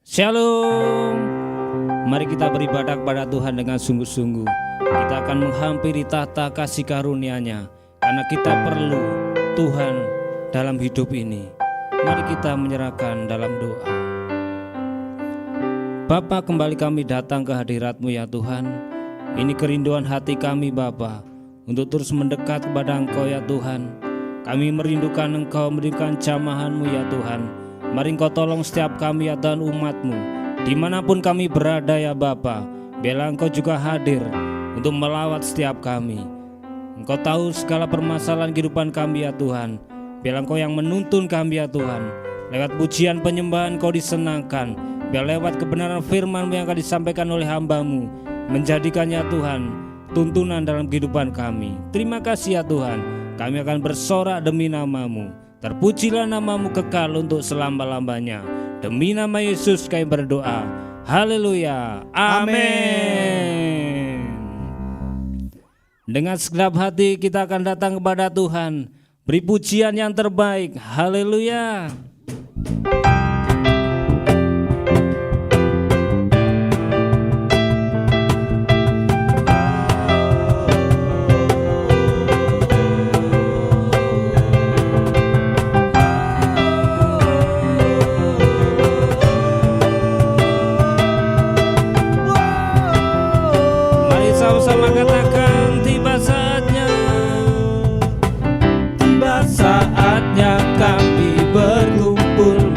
Shalom. Mari kita beribadah kepada Tuhan dengan sungguh-sungguh. Kita akan menghampiri tahta kasih karunia-Nya, karena kita perlu Tuhan dalam hidup ini. Mari kita menyerahkan dalam doa. Bapa, kembali kami datang ke hadirat-Mu ya Tuhan. Ini kerinduan hati kami Bapa, untuk terus mendekat kepada Engkau ya Tuhan. Kami merindukan Engkau, merindukan jamahan-Mu ya Tuhan. Mari Engkau tolong setiap kami ya Tuhan, umat-Mu, dimanapun kami berada ya Bapa. Biarlah Engkau juga hadir untuk melawat setiap kami. Engkau tahu segala permasalahan kehidupan kami ya Tuhan. Biarlah Engkau yang menuntun kami ya Tuhan. Lewat pujian penyembahan Engkau disenangkan. Biar lewat kebenaran firman-Mu yang akan disampaikan oleh hamba-Mu, menjadikannya Tuhan tuntunan dalam kehidupan kami. Terima kasih ya Tuhan. Kami akan bersorak demi nama-Mu. Terpujilah nama-Mu kekal untuk selama-lamanya. Demi nama Yesus kami berdoa. Haleluya. Amin. Dengan segenap hati kita akan datang kepada Tuhan, beri pujian yang terbaik. Haleluya. Sama katakan, tiba saatnya kami berkumpul.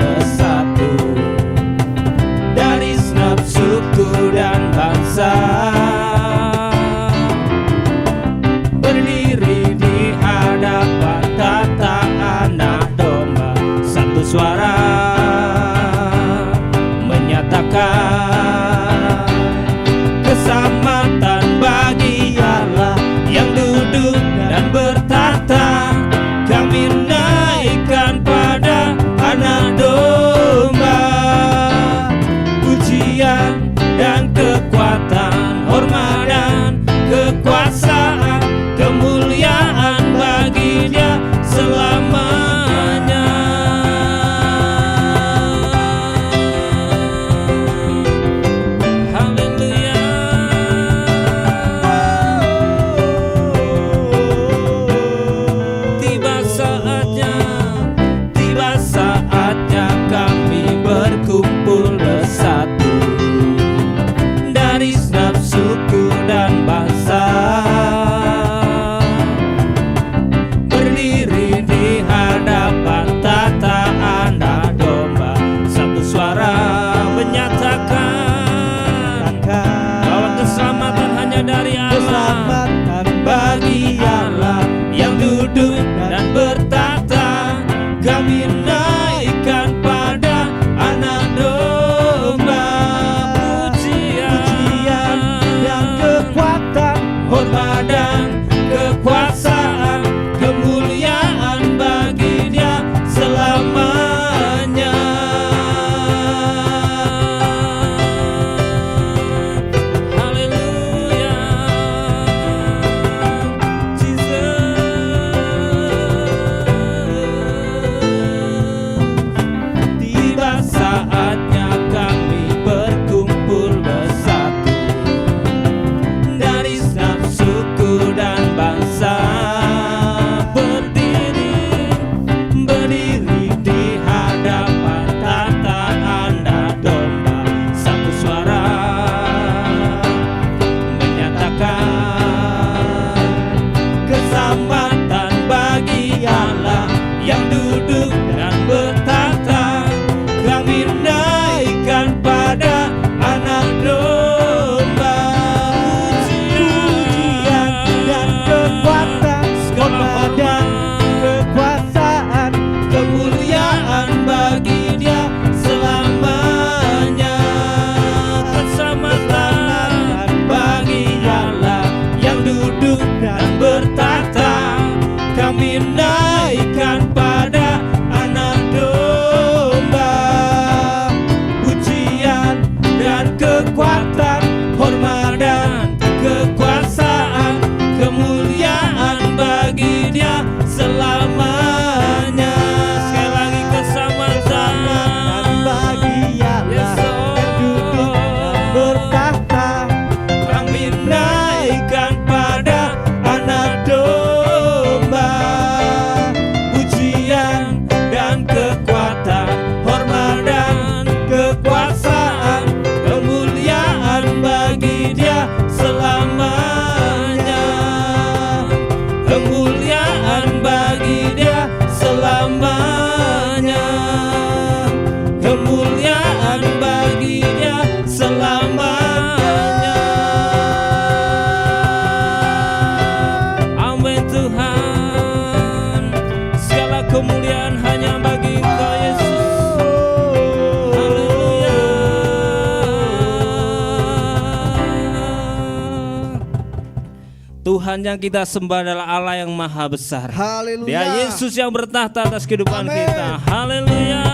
Tuhan yang kita sembah adalah Allah yang maha besar. Haleluya. Dia Yesus yang bertahta atas kehidupan Amin. kita. Haleluya.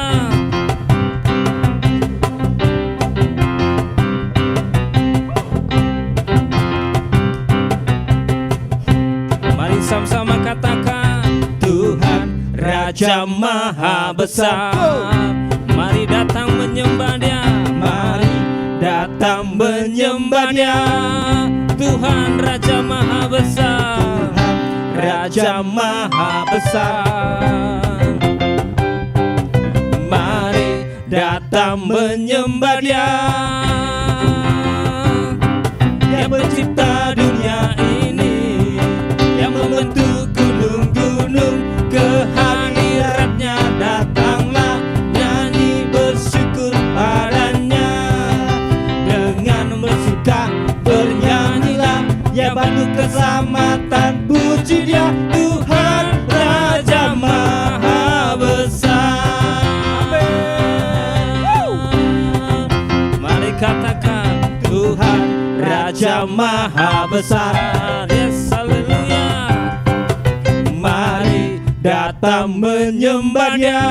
Mari sama-sama katakan, Tuhan Raja Maha Besar. Mari datang menyembah Dia. Mari datang menyembah Dia. Tuhan Raja Maha Besar, Raja Maha Besar. Mari datang menyembah Dia. Dia pencipta dunia ini, yang membentuk gunung-gunung. Kehadiratnya datanglah, nyanyi bersyukur padanya. Dengan bersuka bernyanyilah, ya batu keselamatan, puji Dia. Tuhan Raja Maha Besar. Mari katakan, Tuhan Raja Maha Besar. Yes, haleluya. Mari datang menyembah Dia.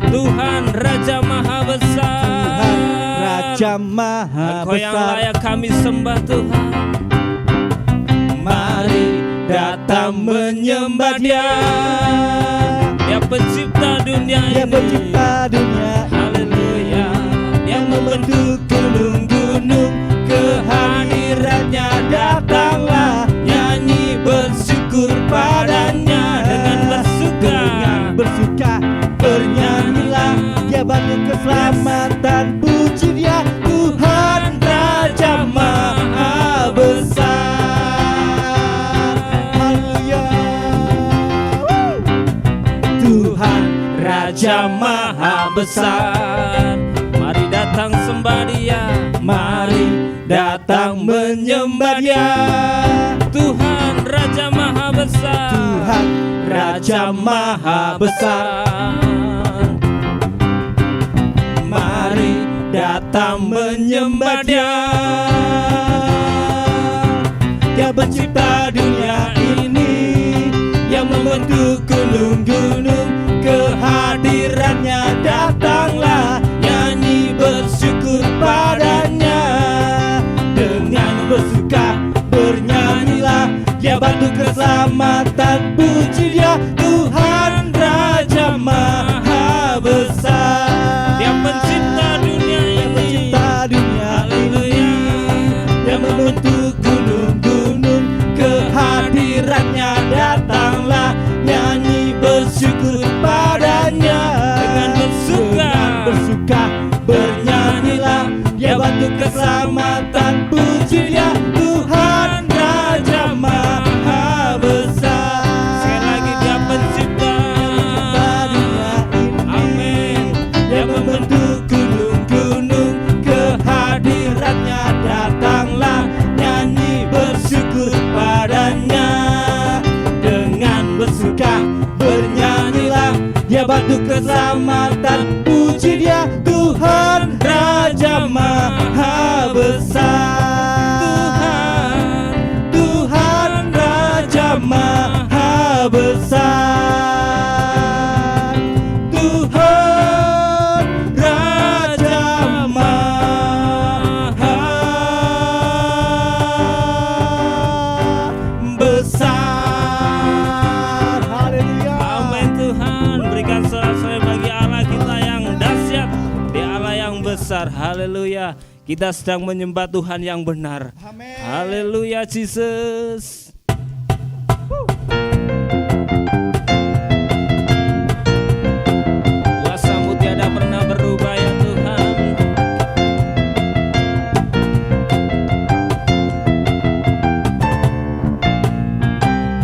Tuhan Raja Maha Besar, Raja Maha Engkau yang Besar. layak kami sembah Tuhan. Mari datang menyembah Dia. Dia pencipta dunia Dia ini. pencipta dunia. Haleluya. Yang membentuk gunung-gunung. Kehadiratnya datanglah, nyanyi bersyukur padanya. Dengan bersuka bernyanyilah, ya batu keselamatan, puji Dia. Tuhan Raja Maha Besar. Haleluya. Tuhan Raja Maha Besar. Mari datang sembah Dia. Mari datang menyembah Dia. Tuhan Raja Maha Besar. Tuhan Raja Maha Besar. Mari datang menyembah Dia. Dia pencipta dunia ini, yang membentuk gunung-gunung. Kehadirannya datanglah, nyanyi bersyukur padanya. Dengan bersuka bernyanyilah, Dia batu keselamatan, puji Dia. Tuhan Raja Maha Besar. Dia pencipta dunia ini, pencipta dunia haleluya. Yang membentuk gunung-gunung. Kehadirannya datanglah, nyanyi bersyukur padanya. Dengan bersuka bernyanyilah, Dia batu keselamatan, puji Dia. Tuhan Raja Maha Besar. Sekali lagi, Dia pencipta dunia ini. Amin. Dia membentuk gunung-gunung. Kehadiratnya datanglah, nyanyi bersyukur padanya. Dengan bersuka bernyanyilah, Dia batu keselamatan, puji Dia. Tuhan Raja Maha Besar. Tuhan Raja Maha Besar. Tuhan Raja Maha Besar. Haleluya. Amin. Tuhan, berikan sorak-sorai bagi Allah kita yang dahsyat, di Allah yang besar. Haleluya. Kita sedang menyembah Tuhan yang benar. Amin. Haleluya, Jesus. Kuasa-Mu tiada pernah berubah ya Tuhan.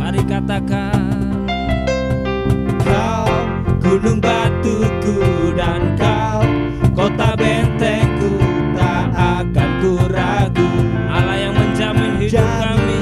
Mari katakan, Kau gunung batuku dan Kau kota bentengku, tak akan ku ragu. Allah yang menjamin hidup kami.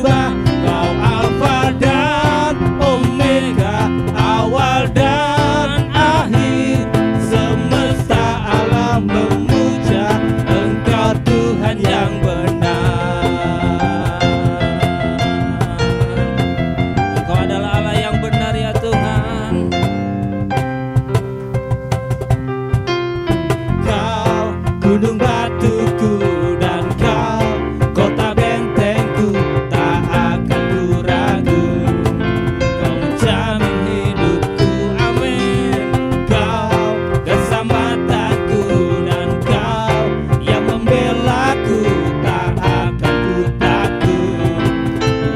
berubah. Kau Alfa dan Omega, awal dan akhir. Semesta alam memuja Engkau Tuhan yang benar. Engkau adalah Allah yang benar ya Tuhan. Kau gunung batuku dan kau kota bentengku, tak akan ku ragu. Kau menjamin hidupku, amin. Kau keselamatan-ku dan kau yang membelaku, tak akan ku takut.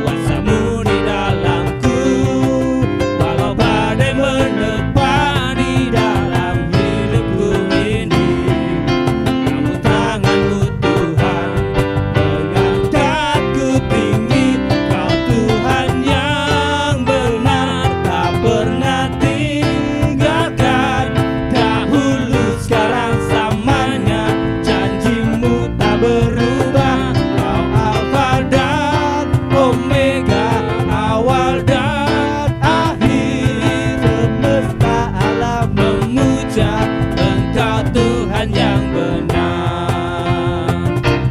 Kuasa-Mu di dalamku, walau badai menerpa di dalam hidupku ini. Namun tangan-Mu Tuhan mengangkatku tinggi. Kau Tuhan yang benar, tak pernah tinggalkan. Dahulu sekarang samanya, janji-Mu tak berubah. Kau Alfa dan Omega, awal dan akhir. Semesta alam memuja Engkau Tuhan yang benar.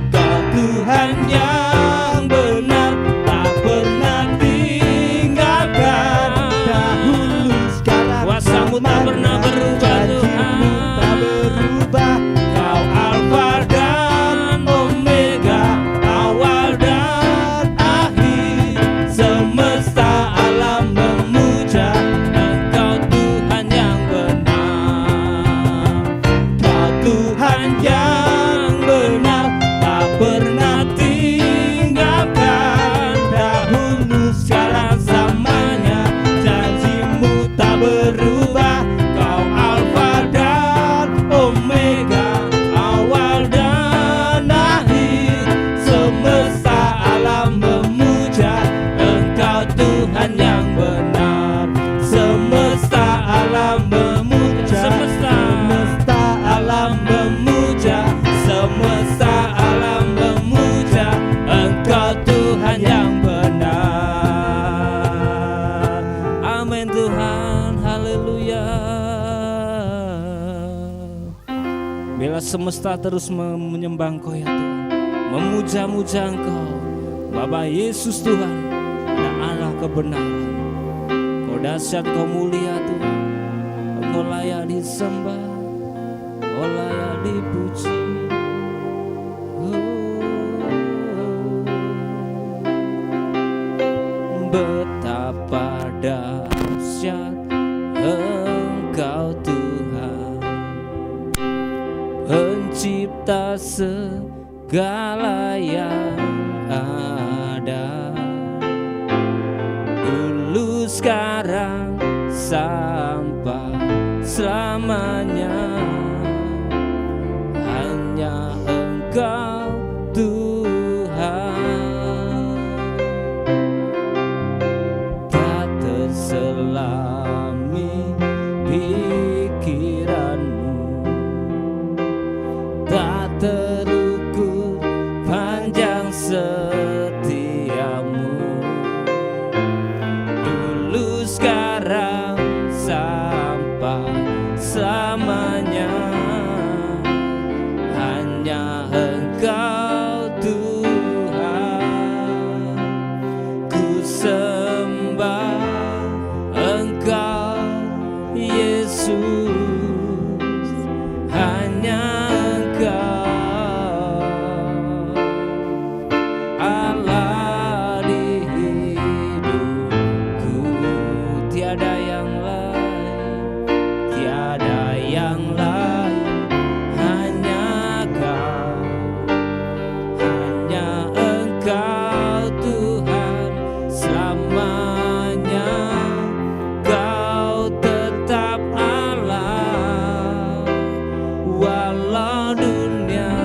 Kau Tuhan yang benar, tak pernah tinggalkan. Dahulu sekarang Kuasa-Mu tak pernah berubah, janji-Mu tak berubah. Kau Alfa dan Omega, awal dan akhir. Semesta alam memuja Engkau Tuhan yang benar. Kau Tuhan yang benar, tak pernah tinggalkan. Dahulu sekarang samanya, janji-Mu tak berubah. Kau Alfa dan Omega, awal dan akhir. Semesta alam memuja Engkau Tuhan yang benar. Semesta alam memuja, semesta alam memuja, semesta alam memuja Engkau Tuhan yang benar. Amin Tuhan, haleluya. Bila semesta terus menyembah Engkau ya Tuhan, memuja-muja Engkau, Bapa Yesus Tuhan, dan Allah kebenaran. Kau dahsyat, Kau mulia Tuhan, Kau layak disembah, Kau layak dipuji. Betapa dahsyat Engkau Tuhan, pencipta segala yang ada, dulu sekarang sampai selamanya. Hanya Engkau Tuhan, tak terselami pikiranmu, tak terukur panjang setiamu. Dulu sekarang sampai selamanya. Hanya Engkau Tuhan, ku sembah Engkau Yesus. Hanya Engkau Allah di hidupku, tiada yang lain, tiada yang lain. Hanya Kau, hanya Engkau Tuhan selamanya. Kau tetap Allah, walau dunia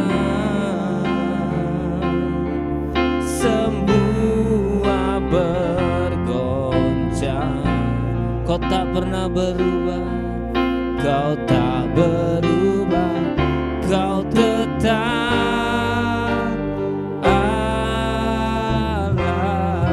semua bergoncang. Kau tak pernah berubah, Kau tak berubah, Kau tetap Allah.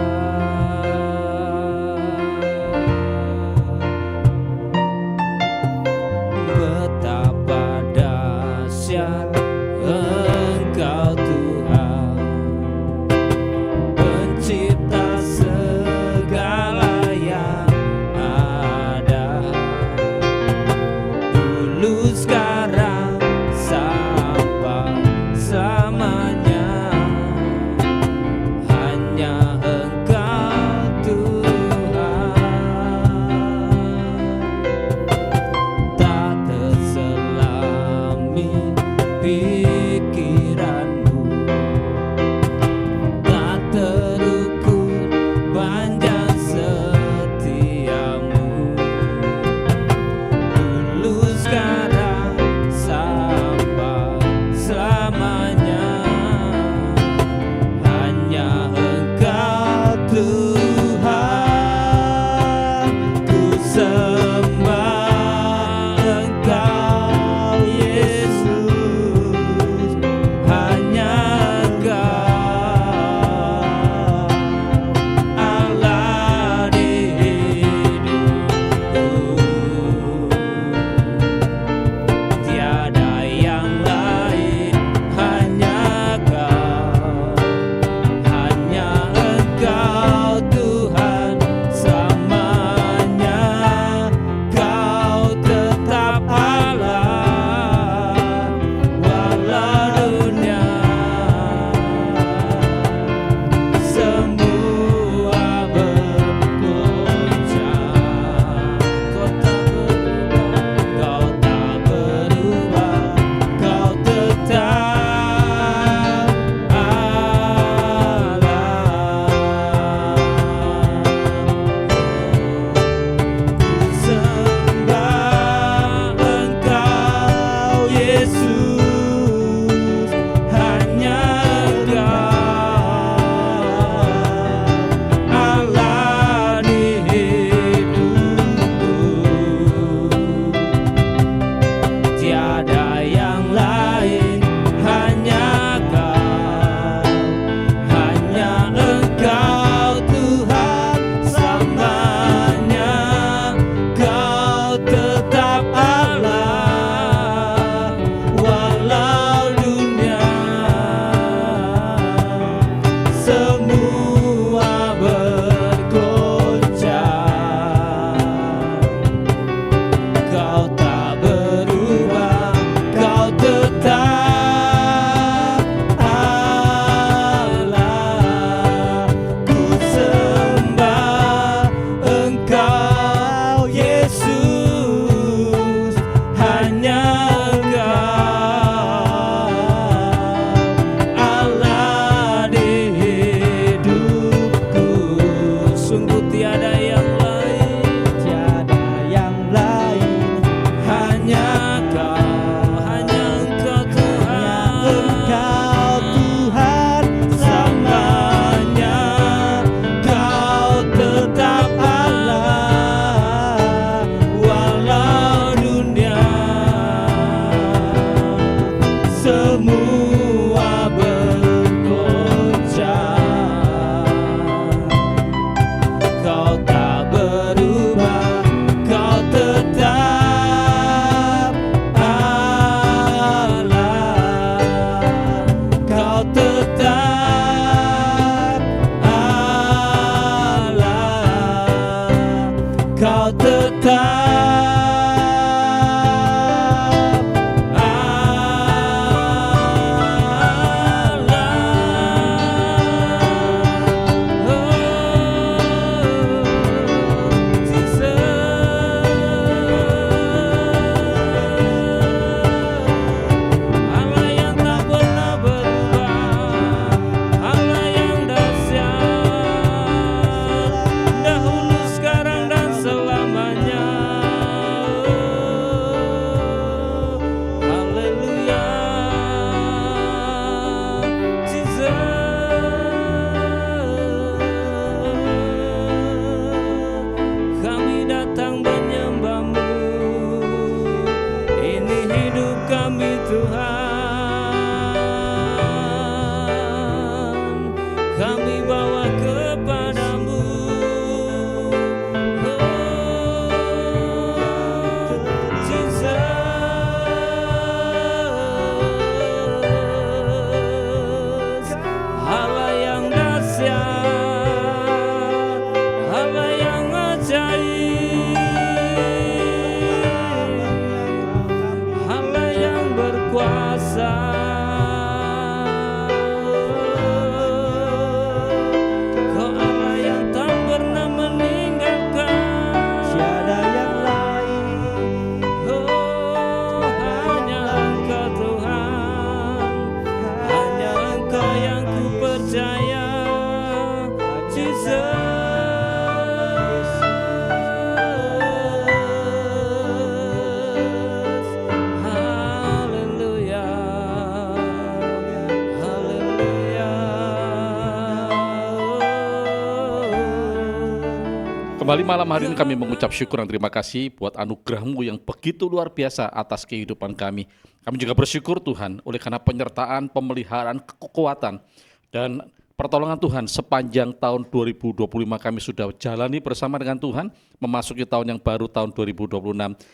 Kembali malam hari ini kami mengucap syukur dan terima kasih buat anugerah-Mu yang begitu luar biasa atas kehidupan kami. Kami juga bersyukur Tuhan oleh karena penyertaan, pemeliharaan, kekuatan dan pertolongan Tuhan sepanjang tahun 2025 kami sudah jalani bersama dengan Tuhan, memasuki tahun yang baru tahun 2026.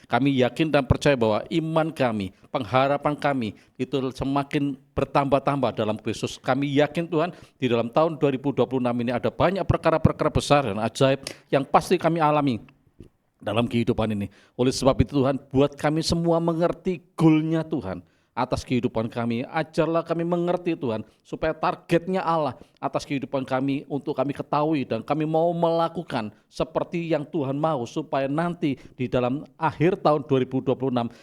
Kami yakin dan percaya bahwa iman kami, pengharapan kami itu semakin bertambah-tambah dalam Kristus. Kami yakin Tuhan di dalam tahun 2026 ini ada banyak perkara-perkara besar dan ajaib yang pasti kami alami dalam kehidupan ini. Oleh sebab itu Tuhan, buat kami semua mengerti goalnya Tuhan atas kehidupan kami. Ajarlah kami mengerti Tuhan, supaya targetnya Allah atas kehidupan kami untuk kami ketahui dan kami mau melakukan seperti yang Tuhan mau, supaya nanti di dalam akhir tahun 2026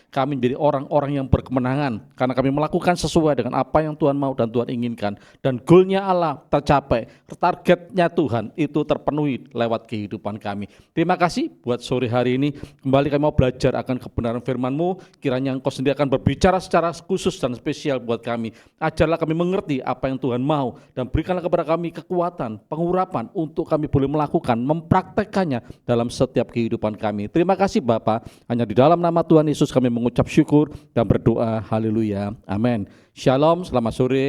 kami menjadi orang-orang yang berkemenangan karena kami melakukan sesuai dengan apa yang Tuhan mau dan Tuhan inginkan, dan goalnya Allah tercapai, targetnya Tuhan itu terpenuhi lewat kehidupan kami. Terima kasih buat sore hari ini. Kembali kami mau belajar akan kebenaran firman-Mu. Kiranya Engkau sendiri akan berbicara secara khusus dan spesial buat kami. Ajarlah kami mengerti apa yang Tuhan mau dan berikanlah kepada kami kekuatan, pengurapan untuk kami boleh melakukan, mempraktekkannya dalam setiap kehidupan kami. Terima kasih Bapa. Hanya di dalam nama Tuhan Yesus kami mengucap syukur dan berdoa. Haleluya. Amin. Shalom, selamat sore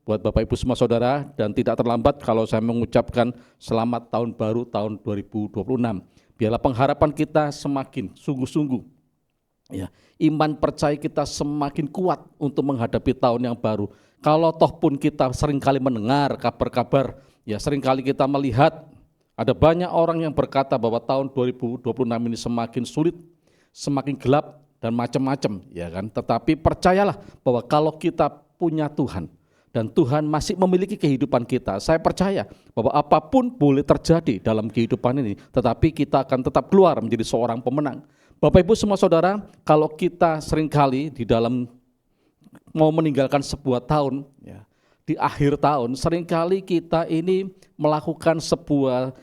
buat Bapak Ibu semua saudara, dan tidak terlambat kalau saya mengucapkan selamat tahun baru tahun 2026. Biarlah pengharapan kita semakin sungguh-sungguh, ya, iman percaya kita semakin kuat untuk menghadapi tahun yang baru. Kalau toh pun kita seringkali mendengar kabar-kabar, ya seringkali kita melihat ada banyak orang yang berkata bahwa tahun 2026 ini semakin sulit, semakin gelap dan macam-macam, ya kan. Tetapi percayalah bahwa kalau kita punya Tuhan dan Tuhan masih memiliki kehidupan kita, saya percaya bahwa apapun boleh terjadi dalam kehidupan ini, tetapi kita akan tetap keluar menjadi seorang pemenang. Bapak Ibu semua saudara, kalau kita seringkali di dalam mau meninggalkan sebuah tahun, ya, di akhir tahun seringkali kita ini melakukan sebuah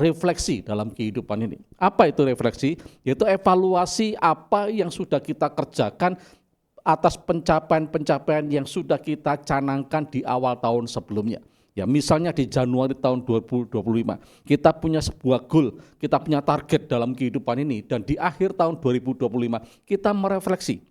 refleksi dalam kehidupan ini. Apa itu refleksi? Yaitu evaluasi apa yang sudah kita kerjakan atas pencapaian-pencapaian yang sudah kita canangkan di awal tahun sebelumnya. Ya, misalnya di Januari tahun 2025, kita punya sebuah goal, kita punya target dalam kehidupan ini, dan di akhir tahun 2025 kita merefleksi,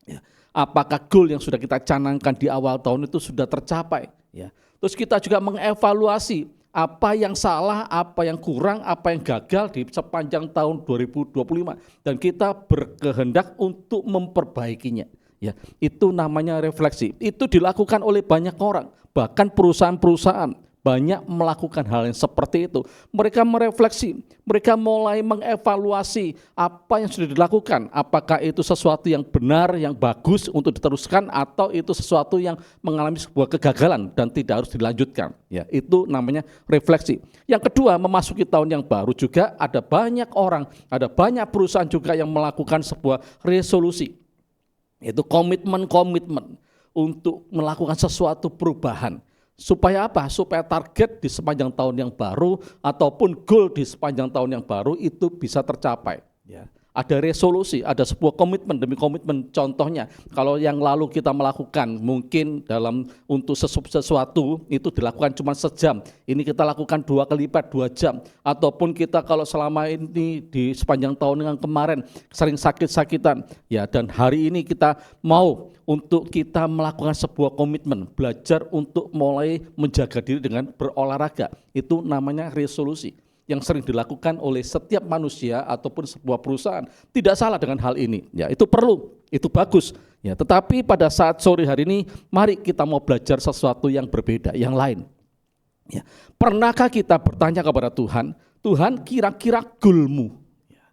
ya, apakah goal yang sudah kita canangkan di awal tahun itu sudah tercapai, ya. Terus kita juga mengevaluasi apa yang salah, apa yang kurang, apa yang gagal di sepanjang tahun 2025, dan kita berkehendak untuk memperbaikinya. Ya, itu namanya refleksi. Itu dilakukan oleh banyak orang, bahkan perusahaan-perusahaan, banyak melakukan hal yang seperti itu. Mereka merefleksi, mereka mulai mengevaluasi apa yang sudah dilakukan. Apakah itu sesuatu yang benar, yang bagus untuk diteruskan, atau itu sesuatu yang mengalami sebuah kegagalan dan tidak harus dilanjutkan. Ya, itu namanya refleksi. Yang kedua, memasuki tahun yang baru juga ada banyak orang, ada banyak perusahaan juga yang melakukan sebuah resolusi. Itu komitmen-komitmen untuk melakukan sesuatu perubahan. Supaya apa? Supaya target di sepanjang tahun yang baru ataupun goal di sepanjang tahun yang baru itu bisa tercapai. Ya. Ada resolusi, ada sebuah komitmen demi komitmen. Contohnya, kalau yang lalu kita melakukan mungkin dalam untuk sesuatu itu dilakukan cuma sejam, ini kita lakukan 2 kali lipat 2 jam. Ataupun kita kalau selama ini di sepanjang tahun yang kemarin sering sakit-sakitan, ya, dan hari ini kita mau untuk kita melakukan sebuah komitmen, belajar untuk mulai menjaga diri dengan berolahraga. Itu namanya resolusi yang sering dilakukan oleh setiap manusia ataupun sebuah perusahaan. Tidak salah dengan hal ini, ya, itu perlu, itu bagus, ya. Tetapi pada saat sore hari ini, mari kita mau belajar sesuatu yang berbeda, yang lain. Ya. Pernahkah kita bertanya kepada Tuhan, Tuhan kira-kira goalmu, ya,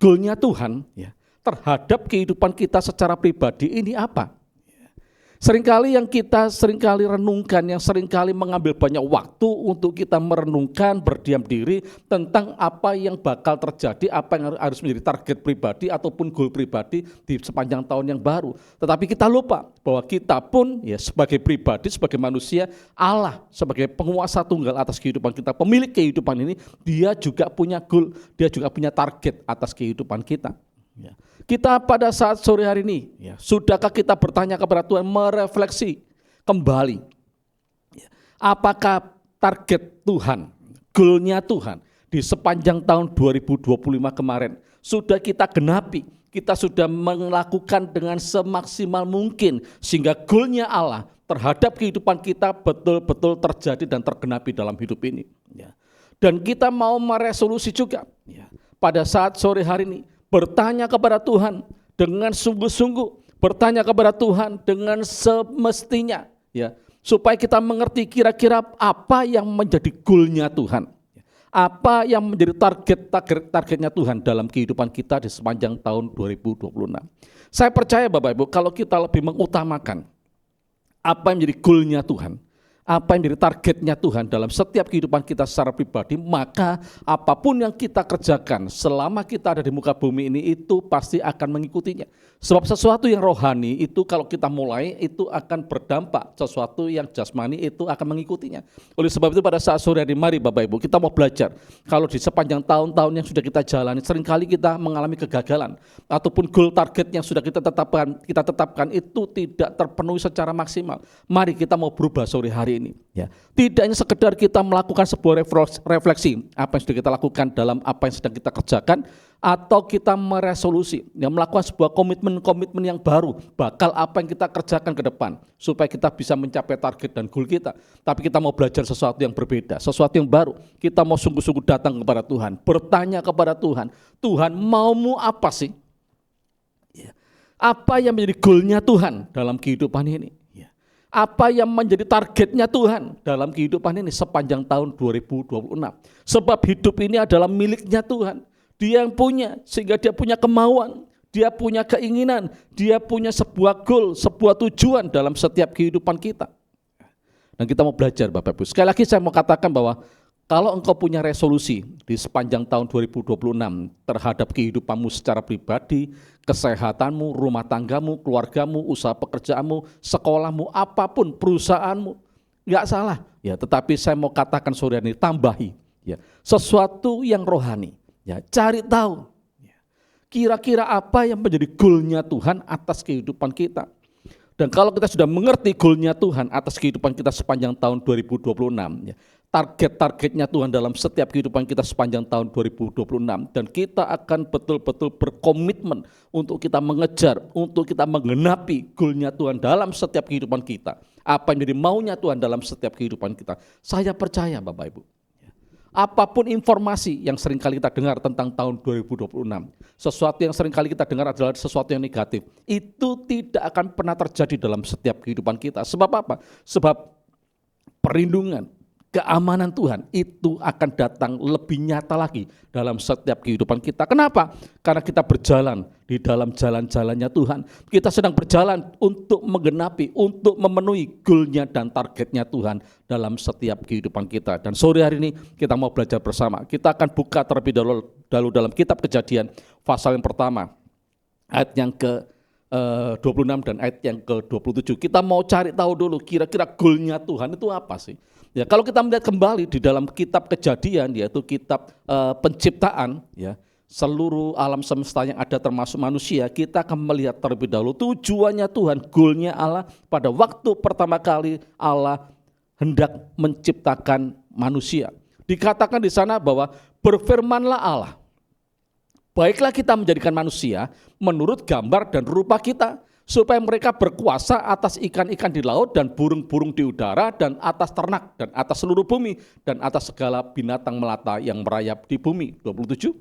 goalnya Tuhan, ya, terhadap kehidupan kita secara pribadi ini apa? Seringkali yang kita renungkan, yang seringkali mengambil banyak waktu untuk kita merenungkan, berdiam diri tentang apa yang bakal terjadi, apa yang harus menjadi target pribadi ataupun goal pribadi di sepanjang tahun yang baru. Tetapi kita lupa bahwa kita pun, ya, sebagai pribadi, sebagai manusia, Allah sebagai penguasa tunggal atas kehidupan kita, pemilik kehidupan ini, dia juga punya goal, dia juga punya target atas kehidupan kita. Ya. Kita pada saat sore hari ini, ya, sudahkah kita bertanya kepada Tuhan, merefleksi kembali, ya, apakah target Tuhan, goalnya Tuhan di sepanjang tahun 2025 kemarin sudah kita genapi, kita sudah melakukan dengan semaksimal mungkin sehingga goalnya Allah terhadap kehidupan kita betul-betul terjadi dan tergenapi dalam hidup ini. Ya. Dan kita mau meresolusi juga, ya, pada saat sore hari ini, bertanya kepada Tuhan dengan sungguh-sungguh, bertanya kepada Tuhan dengan semestinya, ya, supaya kita mengerti kira-kira apa yang menjadi goalnya Tuhan, apa yang menjadi targetnya Tuhan dalam kehidupan kita di sepanjang tahun 2026. Saya percaya Bapak Ibu, kalau kita lebih mengutamakan apa yang menjadi goalnya Tuhan, apa yang menjadi targetnya Tuhan dalam setiap kehidupan kita secara pribadi, maka apapun yang kita kerjakan selama kita ada di muka bumi ini itu pasti akan mengikutinya. Sebab sesuatu yang rohani itu kalau kita mulai itu akan berdampak, sesuatu yang jasmani itu akan mengikutinya. Oleh sebab itu pada saat sore hari, mari Bapak Ibu kita mau belajar. Kalau di sepanjang tahun-tahun yang sudah kita jalani, seringkali kita mengalami kegagalan ataupun goal target yang sudah kita tetapkan itu tidak terpenuhi secara maksimal. Mari kita mau berubah sore hari ini. Ya. Tidak hanya sekedar kita melakukan sebuah refleksi apa yang sudah kita lakukan dalam apa yang sedang kita kerjakan, atau kita meresolusi, ya, melakukan sebuah komitmen yang baru, bakal apa yang kita kerjakan ke depan, supaya kita bisa mencapai target dan goal kita. Tapi kita mau belajar sesuatu yang berbeda, sesuatu yang baru. Kita mau sungguh-sungguh datang kepada Tuhan, bertanya kepada Tuhan, Tuhan maumu apa sih? Ya. Apa yang menjadi goalnya Tuhan dalam kehidupan ini? Apa yang menjadi targetnya Tuhan dalam kehidupan ini sepanjang tahun 2026. Sebab hidup ini adalah miliknya Tuhan. Dia yang punya, sehingga dia punya kemauan, dia punya keinginan, dia punya sebuah goal, sebuah tujuan dalam setiap kehidupan kita. Dan kita mau belajar Bapak Ibu. Sekali lagi saya mau katakan bahwa kalau engkau punya resolusi di sepanjang tahun 2026 terhadap kehidupanmu secara pribadi, kesehatanmu, rumah tanggamu, keluargamu, usaha pekerjaanmu, sekolahmu, apapun, perusahaanmu, enggak salah. Ya, tetapi saya mau katakan sore ini, tambahi, ya, sesuatu yang rohani. Ya, cari tahu, ya, kira-kira apa yang menjadi goalnya Tuhan atas kehidupan kita. Dan kalau kita sudah mengerti goalnya Tuhan atas kehidupan kita sepanjang tahun 2026, ya, target-targetnya Tuhan dalam setiap kehidupan kita sepanjang tahun 2026, dan kita akan betul-betul berkomitmen untuk kita mengejar, untuk kita menggenapi goalnya Tuhan dalam setiap kehidupan kita. Apa yang menjadi maunya Tuhan dalam setiap kehidupan kita. Saya percaya Bapak Ibu, apapun informasi yang seringkali kita dengar tentang tahun 2026, sesuatu yang seringkali kita dengar adalah sesuatu yang negatif, itu tidak akan pernah terjadi dalam setiap kehidupan kita. Sebab apa? Sebab perlindungan, keamanan Tuhan itu akan datang lebih nyata lagi dalam setiap kehidupan kita. Kenapa? Karena kita berjalan di dalam jalan-jalannya Tuhan. Kita sedang berjalan untuk menggenapi, untuk memenuhi goal-nya dan targetnya Tuhan dalam setiap kehidupan kita. Dan sore hari ini kita mau belajar bersama. Kita akan buka terlebih dahulu dalam kitab Kejadian pasal yang pertama, ayat yang ke 26 dan ayat yang ke-27. Kita mau cari tahu dulu kira-kira goal-nya Tuhan itu apa sih? Ya, kalau kita melihat kembali di dalam kitab Kejadian, yaitu kitab penciptaan, ya, seluruh alam semesta yang ada termasuk manusia, kita akan melihat terlebih dahulu tujuannya Tuhan, goal-nya Allah pada waktu pertama kali Allah hendak menciptakan manusia. Dikatakan di sana bahwa berfirmanlah Allah, baiklah kita menjadikan manusia menurut gambar dan rupa kita, supaya mereka berkuasa atas ikan-ikan di laut dan burung-burung di udara dan atas ternak dan atas seluruh bumi dan atas segala binatang melata yang merayap di bumi. 27.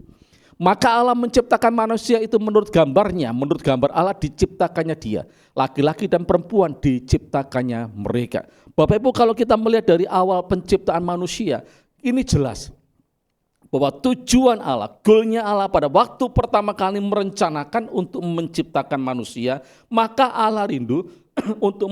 Maka Allah menciptakan manusia itu menurut gambarnya, menurut gambar Allah diciptakannya dia. Laki-laki dan perempuan diciptakannya mereka. Bapak Ibu, kalau kita melihat dari awal penciptaan manusia, ini jelas bahwa tujuan Allah, goalnya Allah pada waktu pertama kali merencanakan untuk menciptakan manusia, maka Allah rindu untuk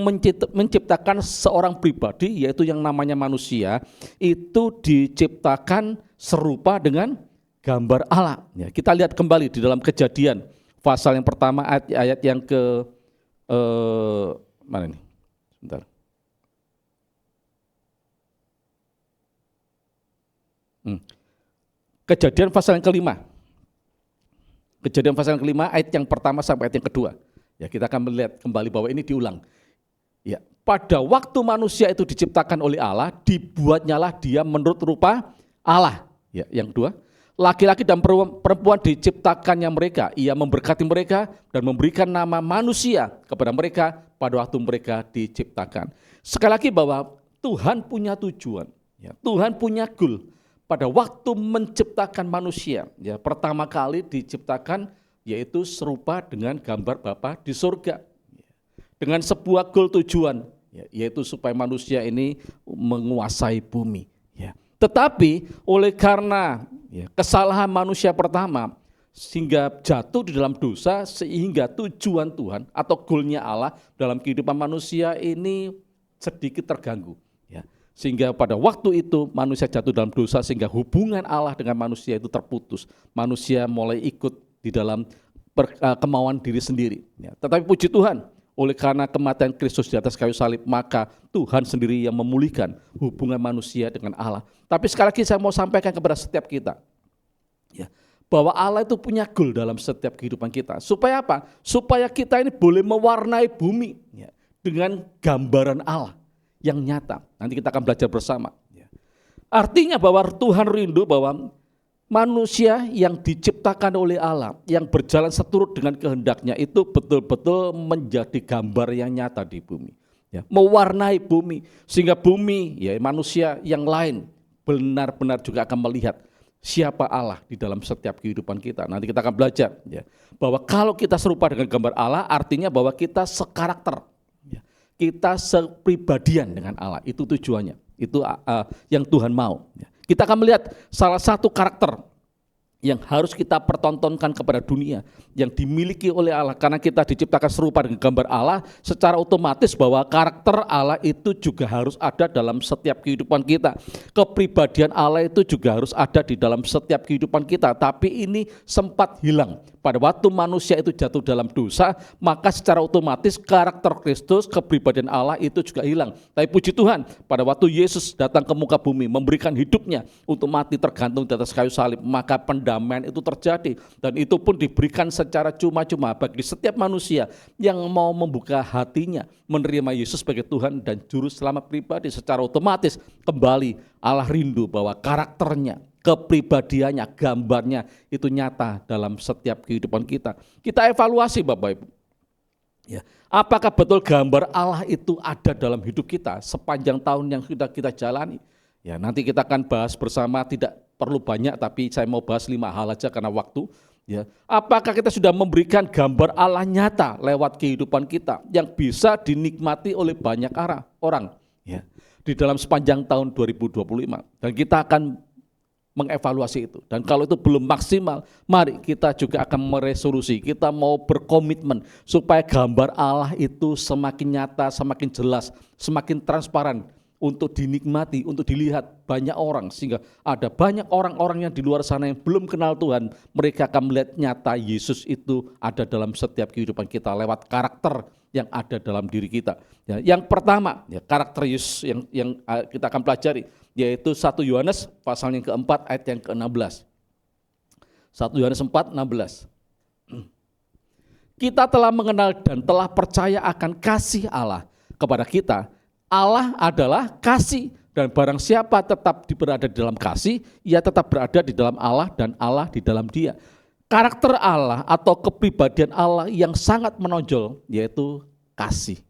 menciptakan seorang pribadi, yaitu yang namanya manusia, itu diciptakan serupa dengan gambar Allah. Ya, kita lihat kembali di dalam Kejadian pasal yang pertama ayat yang ke mana ini? Sebentar. Kejadian pasal yang kelima. Kejadian pasal yang kelima ayat yang pertama sampai ayat yang kedua. Ya, kita akan melihat kembali bahwa ini diulang. Ya, pada waktu manusia itu diciptakan oleh Allah, dibuatnyalah dia menurut rupa Allah. Ya, yang kedua, laki-laki dan perempuan diciptakannya mereka. Ia memberkati mereka dan memberikan nama manusia kepada mereka pada waktu mereka diciptakan. Sekali lagi bahwa Tuhan punya tujuan. Ya, Tuhan punya goal. Pada waktu menciptakan manusia, ya, pertama kali diciptakan yaitu serupa dengan gambar Bapa di surga. Dengan sebuah goal tujuan, ya, yaitu supaya manusia ini menguasai bumi. Ya. Tetapi oleh karena kesalahan manusia pertama, sehingga jatuh di dalam dosa, sehingga tujuan Tuhan atau goalnya Allah dalam kehidupan manusia ini sedikit terganggu. Sehingga pada waktu itu manusia jatuh dalam dosa, sehingga hubungan Allah dengan manusia itu terputus. Manusia mulai ikut di dalam kemauan diri sendiri. Ya. Tetapi puji Tuhan, oleh karena kematian Kristus di atas kayu salib, maka Tuhan sendiri yang memulihkan hubungan manusia dengan Allah. Tapi sekali lagi saya mau sampaikan kepada setiap kita, ya, bahwa Allah itu punya goal dalam setiap kehidupan kita. Supaya apa? Supaya kita ini boleh mewarnai bumi, ya, dengan gambaran Allah yang nyata. Nanti kita akan belajar bersama. Artinya bahwa Tuhan rindu bahwa manusia yang diciptakan oleh Allah, yang berjalan seturut dengan kehendaknya itu betul-betul menjadi gambar yang nyata di bumi. Ya, mewarnai bumi, sehingga bumi, ya, manusia yang lain benar-benar juga akan melihat siapa Allah di dalam setiap kehidupan kita. Nanti kita akan belajar, ya, bahwa kalau kita serupa dengan gambar Allah, artinya bahwa kita sekarakter. Kita sepribadian dengan Allah, itu tujuannya, itu yang Tuhan mau. Kita akan melihat salah satu karakter yang harus kita pertontonkan kepada dunia, yang dimiliki oleh Allah, karena kita diciptakan serupa dengan gambar Allah, secara otomatis bahwa karakter Allah itu juga harus ada dalam setiap kehidupan kita. Kepribadian Allah itu juga harus ada di dalam setiap kehidupan kita, tapi ini sempat hilang. Pada waktu manusia itu jatuh dalam dosa, maka secara otomatis karakter Kristus, kepribadian Allah itu juga hilang. Tapi puji Tuhan, pada waktu Yesus datang ke muka bumi, memberikan hidupnya untuk mati tergantung di atas kayu salib, maka pendamaian itu terjadi. Dan itu pun diberikan secara cuma-cuma bagi setiap manusia yang mau membuka hatinya, menerima Yesus sebagai Tuhan dan Juru Selamat pribadi. Secara otomatis kembali Allah rindu bahwa karakternya, kepribadiannya, gambarnya itu nyata dalam setiap kehidupan kita. Kita evaluasi Bapak Ibu. Ya, apakah betul gambar Allah itu ada dalam hidup kita sepanjang tahun yang sudah kita jalani? Ya, nanti kita akan bahas bersama, tidak perlu banyak tapi saya mau bahas 5 hal aja karena waktu. Ya, apakah kita sudah memberikan gambar Allah nyata lewat kehidupan kita yang bisa dinikmati oleh banyak orang? Ya. di dalam sepanjang tahun 2025. Dan kita akan mengevaluasi itu. Dan kalau itu belum maksimal, mari kita juga akan meresolusi, kita mau berkomitmen supaya gambar Allah itu semakin nyata, semakin jelas, semakin transparan untuk dinikmati, untuk dilihat banyak orang, sehingga ada banyak orang-orang yang di luar sana yang belum kenal Tuhan, mereka akan melihat nyata Yesus itu ada dalam setiap kehidupan kita lewat karakter yang ada dalam diri kita. Ya, yang pertama, ya, karakter Yesus yang kita akan pelajari, yaitu 1 Yohanes pasal yang keempat ayat yang ke-16. 1 Yohanes 4:16. Kita telah mengenal dan telah percaya akan kasih Allah kepada kita. Allah adalah kasih, dan barang siapa tetap berada di dalam kasih, ia tetap berada di dalam Allah dan Allah di dalam dia. Karakter Allah atau kepribadian Allah yang sangat menonjol yaitu kasih.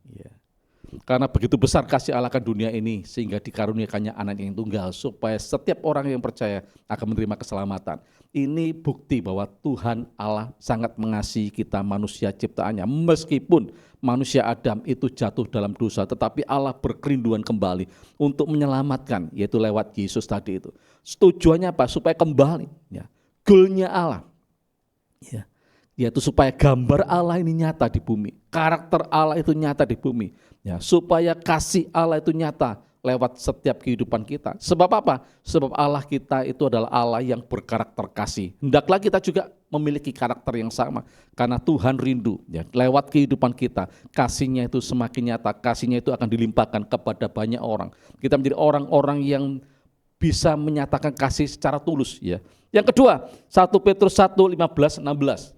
Karena begitu besar kasih Allah akan dunia ini sehingga dikaruniakannya anak yang tunggal supaya setiap orang yang percaya akan menerima keselamatan. Ini bukti bahwa Tuhan Allah sangat mengasihi kita manusia ciptaannya, meskipun manusia Adam itu jatuh dalam dosa, tetapi Allah berkerinduan kembali untuk menyelamatkan, yaitu lewat Yesus tadi itu. Tujuannya apa? Supaya kembali, ya. Goalnya Allah, ya, yaitu supaya gambar Allah ini nyata di bumi, karakter Allah itu nyata di bumi, ya, supaya kasih Allah itu nyata lewat setiap kehidupan kita. Sebab apa? Sebab Allah kita itu adalah Allah yang berkarakter kasih. Hendaklah kita juga memiliki karakter yang sama, karena Tuhan rindu, ya, lewat kehidupan kita, kasihnya itu semakin nyata, kasihnya itu akan dilimpahkan kepada banyak orang. Kita menjadi orang-orang yang bisa menyatakan kasih secara tulus, ya. Yang kedua, 1 Petrus 1:15-16.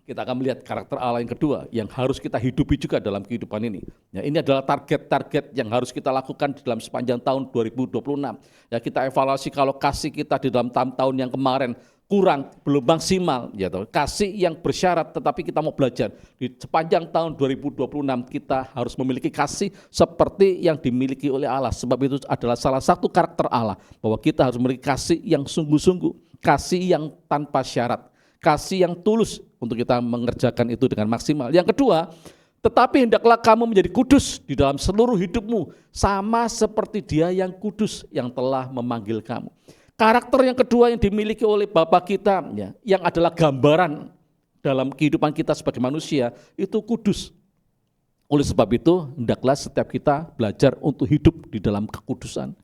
Kita akan melihat karakter Allah yang kedua yang harus kita hidupi juga dalam kehidupan ini. Ya, ini adalah target-target yang harus kita lakukan di dalam sepanjang tahun 2026. Ya, kita evaluasi kalau kasih kita di dalam tahun yang kemarin kurang, belum maksimal, ya, kasih yang bersyarat, tetapi kita mau belajar di sepanjang tahun 2026 kita harus memiliki kasih seperti yang dimiliki oleh Allah. Sebab itu adalah salah satu karakter Allah, bahwa kita harus memiliki kasih yang sungguh-sungguh, kasih yang tanpa syarat, kasih yang tulus untuk kita mengerjakan itu dengan maksimal. Yang kedua, tetapi hendaklah kamu menjadi kudus di dalam seluruh hidupmu, sama seperti Dia yang kudus yang telah memanggil kamu. Karakter yang kedua yang dimiliki oleh Bapa kita, ya, yang adalah gambaran dalam kehidupan kita sebagai manusia, itu kudus. Oleh sebab itu, hendaklah setiap kita belajar untuk hidup di dalam kekudusan.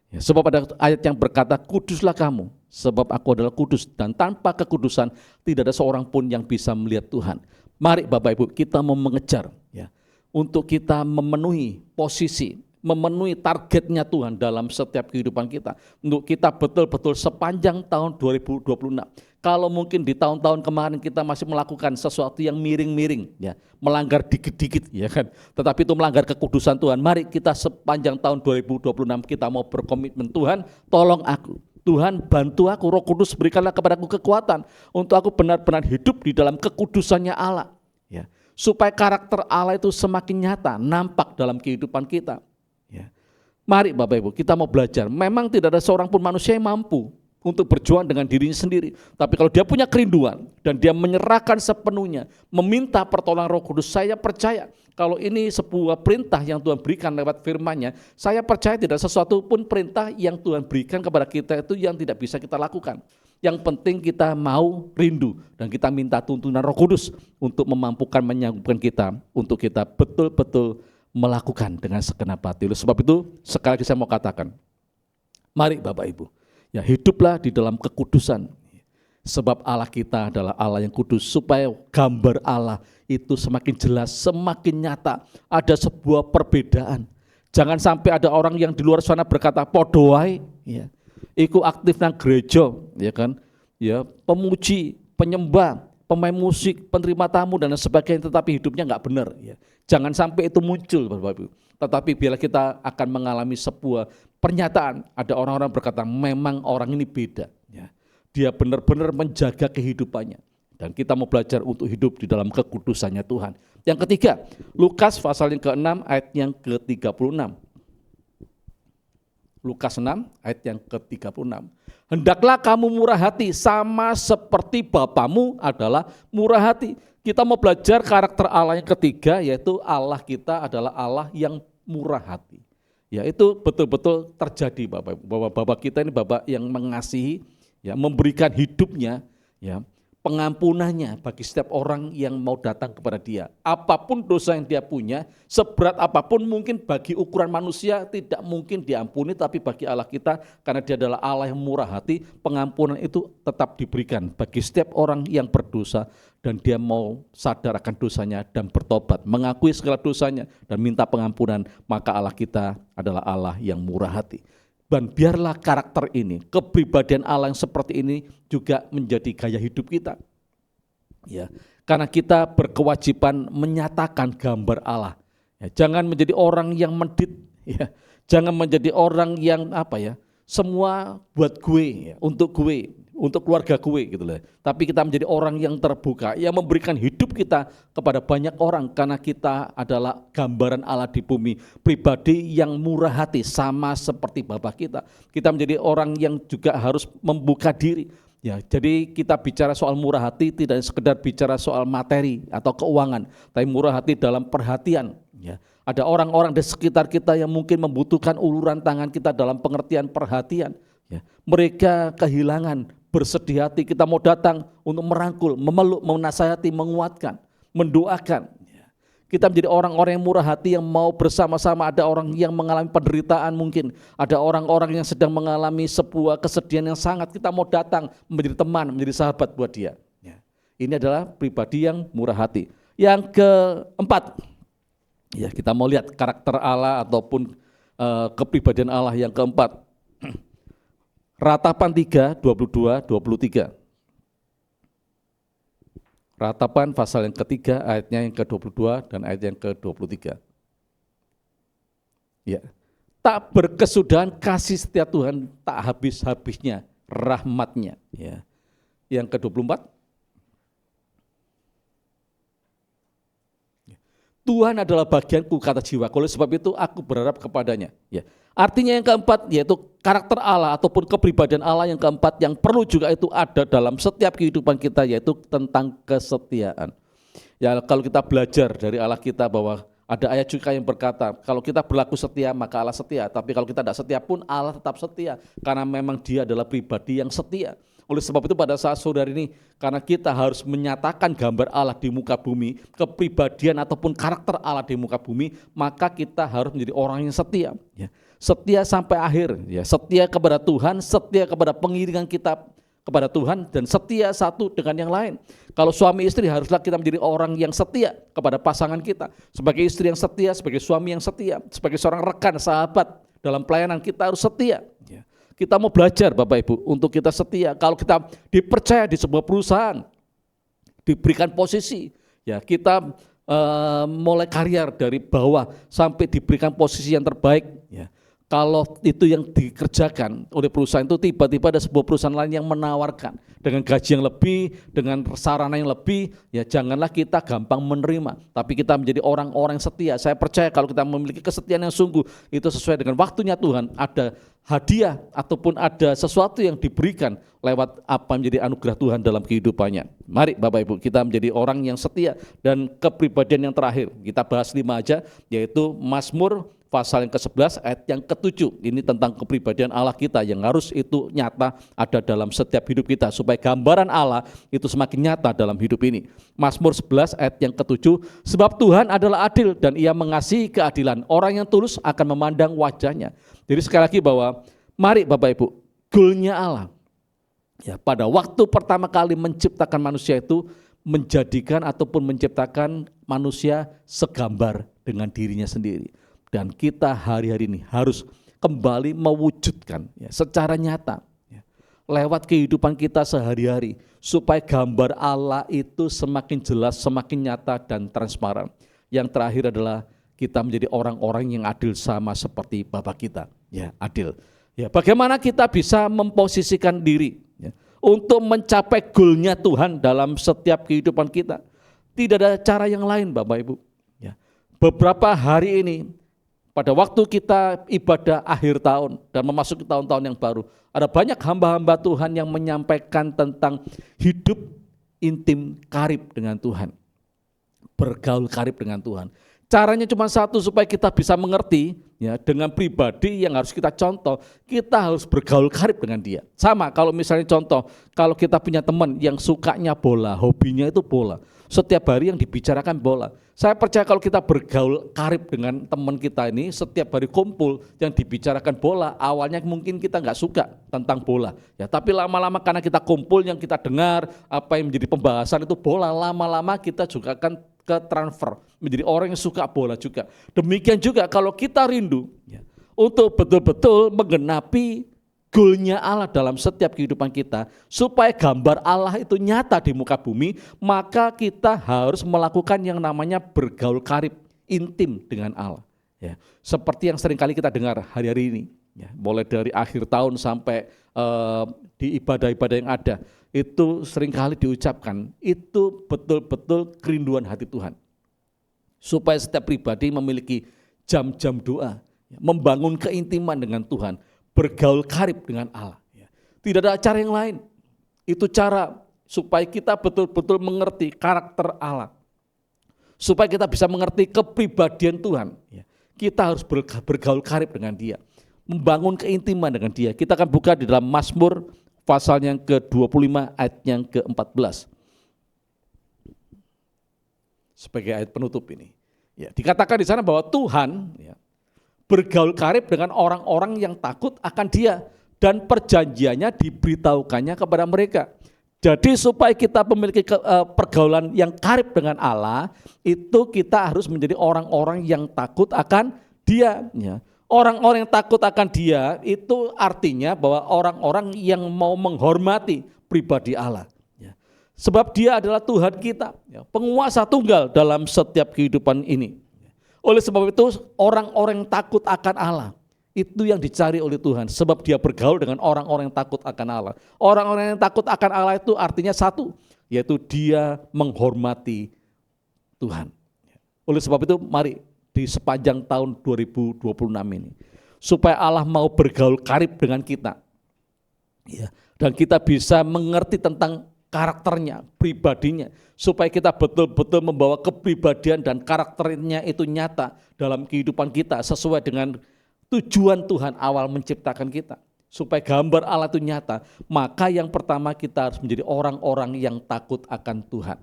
Ya, sebab ada ayat yang berkata, kuduslah kamu, sebab aku adalah kudus, dan tanpa kekudusan tidak ada seorang pun yang bisa melihat Tuhan. Mari Bapak Ibu, kita mau mengejar, ya, untuk kita memenuhi posisi, memenuhi targetnya Tuhan dalam setiap kehidupan kita. Untuk kita betul-betul sepanjang tahun 2026. Kalau mungkin di tahun-tahun kemarin kita masih melakukan sesuatu yang miring-miring, ya, melanggar dikit-dikit, ya kan, tetapi itu melanggar kekudusan Tuhan. Mari kita sepanjang tahun 2026 kita mau berkomitmen, Tuhan tolong aku, Tuhan bantu aku, Roh Kudus berikanlah kepadaku kekuatan untuk aku benar-benar hidup di dalam kekudusannya Allah, ya, supaya karakter Allah itu semakin nyata, nampak dalam kehidupan kita, ya. Mari Bapak Ibu, kita mau belajar. Memang tidak ada seorang pun manusia yang mampu untuk berjuang dengan dirinya sendiri. Tapi kalau dia punya kerinduan dan dia menyerahkan sepenuhnya, meminta pertolongan Roh Kudus, saya percaya kalau ini sebuah perintah yang Tuhan berikan lewat firman-Nya, saya percaya tidak sesuatu pun perintah yang Tuhan berikan kepada kita itu yang tidak bisa kita lakukan. Yang penting kita mau rindu dan kita minta tuntunan Roh Kudus untuk memampukan, menyanggupkan kita untuk kita betul-betul melakukan dengan segenap hati. Sebab itu sekali lagi saya mau katakan, mari Bapak Ibu, ya, hiduplah di dalam kekudusan. Sebab Allah kita adalah Allah yang kudus, supaya gambar Allah itu semakin jelas, semakin nyata. Ada sebuah perbedaan. Jangan sampai ada orang yang di luar sana berkata podo wae, ya, iku aktif nang gereja, ya kan, ya, pemuji, penyembah, pemain musik, penerima tamu dan sebagainya, tetapi hidupnya enggak benar, ya. Jangan sampai itu muncul Bapak Ibu. Tetapi bila kita akan mengalami sebuah pernyataan, ada orang-orang berkata memang orang ini beda, ya. Dia benar-benar menjaga kehidupannya. Dan kita mau belajar untuk hidup di dalam kekudusannya Tuhan. Yang ketiga, Lukas pasal yang ke-6 ayat yang ke-36. Lukas 6 ayat yang ke-36. Hendaklah kamu murah hati sama seperti Bapamu adalah murah hati. Kita mau belajar karakter Allah yang ketiga, yaitu Allah kita adalah Allah yang murah hati. Ya, itu betul-betul terjadi Bapak Ibu, bahwa Bapak kita ini Bapak yang mengasihi, ya, memberikan hidupnya, ya, pengampunannya bagi setiap orang yang mau datang kepada Dia. Apapun dosa yang dia punya, seberat apapun mungkin bagi ukuran manusia tidak mungkin diampuni, tapi bagi Allah kita, karena Dia adalah Allah yang murah hati, pengampunan itu tetap diberikan bagi setiap orang yang berdosa dan dia mau sadar akan dosanya dan bertobat, mengakui segala dosanya dan minta pengampunan, maka Allah kita adalah Allah yang murah hati. Dan biarlah karakter ini, kepribadian Allah yang seperti ini juga menjadi gaya hidup kita. Ya, karena kita berkewajiban menyatakan gambar Allah. Ya, jangan menjadi orang yang medit, ya. Jangan menjadi orang yang semua buat gue, ya, untuk gue, untuk keluarga gue gitu loh. Tapi kita menjadi orang yang terbuka, yang memberikan hidup kita kepada banyak orang karena kita adalah gambaran Allah di bumi, pribadi yang murah hati sama seperti Bapa kita. Kita menjadi orang yang juga harus membuka diri. Ya, jadi kita bicara soal murah hati tidak sekedar bicara soal materi atau keuangan, tapi murah hati dalam perhatian. Ya, ada orang-orang di sekitar kita yang mungkin membutuhkan uluran tangan kita dalam pengertian perhatian. Ya, mereka kehilangan, bersedih hati, kita mau datang untuk merangkul, memeluk, menasihati, menguatkan, mendoakan. Ya, kita menjadi orang-orang yang murah hati yang mau bersama-sama. Ada orang yang mengalami penderitaan mungkin, ada orang-orang yang sedang mengalami sebuah kesedihan yang sangat, kita mau datang menjadi teman, menjadi sahabat buat dia. Ya, ini adalah pribadi yang murah hati. Yang keempat, ya, kita mau lihat karakter Allah ataupun kepribadian Allah yang keempat. Ratapan 3, 22, 23. Ratapan pasal yang ketiga, ayatnya yang ke-22 dan ayat yang ke-23. Ya. Tak berkesudahan kasih setia Tuhan, tak habis-habisnya rahmatnya. Ya. Yang ke-24. Tuhan adalah bagianku, kata jiwa, oleh sebab itu aku berharap kepadanya. Ya. Artinya yang keempat yaitu karakter Allah ataupun kepribadian Allah yang keempat yang perlu juga itu ada dalam setiap kehidupan kita, yaitu tentang kesetiaan. Ya, kalau kita belajar dari Allah kita bahwa ada ayat juga yang berkata kalau kita berlaku setia maka Allah setia, tapi kalau kita tidak setia pun Allah tetap setia karena memang Dia adalah pribadi yang setia. Oleh sebab itu pada saat saudara ini, karena kita harus menyatakan gambar Allah di muka bumi, kepribadian ataupun karakter Allah di muka bumi, maka kita harus menjadi orang yang setia. Ya. Setia sampai akhir, ya. Setia kepada Tuhan, setia kepada pengiringan kita kepada Tuhan, dan setia satu dengan yang lain. Kalau suami istri haruslah kita menjadi orang yang setia kepada pasangan kita. Sebagai istri yang setia, sebagai suami yang setia, sebagai seorang rekan, sahabat dalam pelayanan kita harus setia. Ya. Kita mau belajar Bapak Ibu untuk kita setia. Kalau kita dipercaya di sebuah perusahaan, diberikan posisi, ya kita mulai karier dari bawah sampai diberikan posisi yang terbaik. Ya. Kalau itu yang dikerjakan oleh perusahaan itu tiba-tiba ada sebuah perusahaan lain yang menawarkan dengan gaji yang lebih, dengan sarana yang lebih, ya janganlah kita gampang menerima, tapi kita menjadi orang-orang yang setia. Saya percaya kalau kita memiliki kesetiaan yang sungguh, itu sesuai dengan waktunya Tuhan, ada hadiah ataupun ada sesuatu yang diberikan lewat apa menjadi anugerah Tuhan dalam kehidupannya. Mari Bapak Ibu kita menjadi orang yang setia. Dan kepribadian yang terakhir, kita bahas 5 aja, yaitu Mazmur pasal yang ke-11 ayat yang ke-7. Ini tentang kepribadian Allah kita yang harus itu nyata ada dalam setiap hidup kita supaya gambaran Allah itu semakin nyata dalam hidup ini. Mazmur 11 ayat yang ke-7, sebab Tuhan adalah adil dan Ia mengasihi keadilan, orang yang tulus akan memandang wajahnya. Jadi sekali lagi bahwa mari Bapak Ibu, goalnya Allah ya pada waktu pertama kali menciptakan manusia itu menjadikan ataupun menciptakan manusia segambar dengan dirinya sendiri. Dan kita hari-hari ini harus kembali mewujudkan ya, secara nyata ya, lewat kehidupan kita sehari-hari supaya gambar Allah itu semakin jelas, semakin nyata dan transparan. Yang terakhir adalah kita menjadi orang-orang yang adil sama seperti Bapa kita, ya adil. Ya, bagaimana kita bisa memposisikan diri ya, untuk mencapai goalnya Tuhan dalam setiap kehidupan kita? Tidak ada cara yang lain Bapak Ibu. Ya, beberapa hari ini pada waktu kita ibadah akhir tahun dan memasuki tahun-tahun yang baru, ada banyak hamba-hamba Tuhan yang menyampaikan tentang hidup intim karib dengan Tuhan, bergaul karib dengan Tuhan. Caranya cuma satu supaya kita bisa mengerti, ya, dengan pribadi yang harus kita contoh, kita harus bergaul karib dengan dia. Sama kalau misalnya contoh, kalau kita punya teman yang sukanya bola, hobinya itu bola, setiap hari yang dibicarakan bola. Saya percaya kalau kita bergaul karib dengan teman kita ini, setiap hari kumpul yang dibicarakan bola, awalnya mungkin kita nggak suka tentang bola, ya, tapi lama-lama karena kita kumpul yang kita dengar, apa yang menjadi pembahasan itu bola, lama-lama kita juga akan ke transfer menjadi orang yang suka bola juga. Demikian juga kalau kita rindu, ya, untuk betul-betul menggenapi goalnya Allah dalam setiap kehidupan kita, supaya gambar Allah itu nyata di muka bumi, maka kita harus melakukan yang namanya bergaul karib, intim dengan Allah. Ya, seperti yang seringkali kita dengar hari-hari ini, ya, mulai dari akhir tahun sampai di ibadah-ibadah yang ada, itu seringkali diucapkan, itu betul-betul kerinduan hati Tuhan. Supaya setiap pribadi memiliki jam-jam doa, membangun keintiman dengan Tuhan, bergaul karib dengan Allah. Tidak ada cara yang lain. Itu cara supaya kita betul-betul mengerti karakter Allah. Supaya kita bisa mengerti kepribadian Tuhan. Kita harus bergaul karib dengan Dia, membangun keintiman dengan Dia. Kita akan buka di dalam Mazmur pasal yang ke-25 ayat yang ke-14. Sebagai ayat penutup ini. Ya, dikatakan di sana bahwa Tuhan, ya, bergaul karib dengan orang-orang yang takut akan Dia, dan perjanjiannya diberitahukannya kepada mereka. Jadi supaya kita memiliki pergaulan yang karib dengan Allah, itu kita harus menjadi orang-orang yang takut akan Dia. Ya. Orang-orang yang takut akan Dia itu artinya bahwa orang-orang yang mau menghormati pribadi Allah. Ya. Sebab Dia adalah Tuhan kita, ya, penguasa tunggal dalam setiap kehidupan ini. Oleh sebab itu orang-orang yang takut akan Allah, itu yang dicari oleh Tuhan, sebab Dia bergaul dengan orang-orang yang takut akan Allah. Orang-orang yang takut akan Allah itu artinya satu, yaitu dia menghormati Tuhan. Oleh sebab itu mari di sepanjang tahun 2026 ini, supaya Allah mau bergaul karib dengan kita, ya, dan kita bisa mengerti tentang karakternya, pribadinya, supaya kita betul-betul membawa kepribadian dan karakternya itu nyata dalam kehidupan kita sesuai dengan tujuan Tuhan awal menciptakan kita. Supaya gambar Allah itu nyata, maka yang pertama kita harus menjadi orang-orang yang takut akan Tuhan.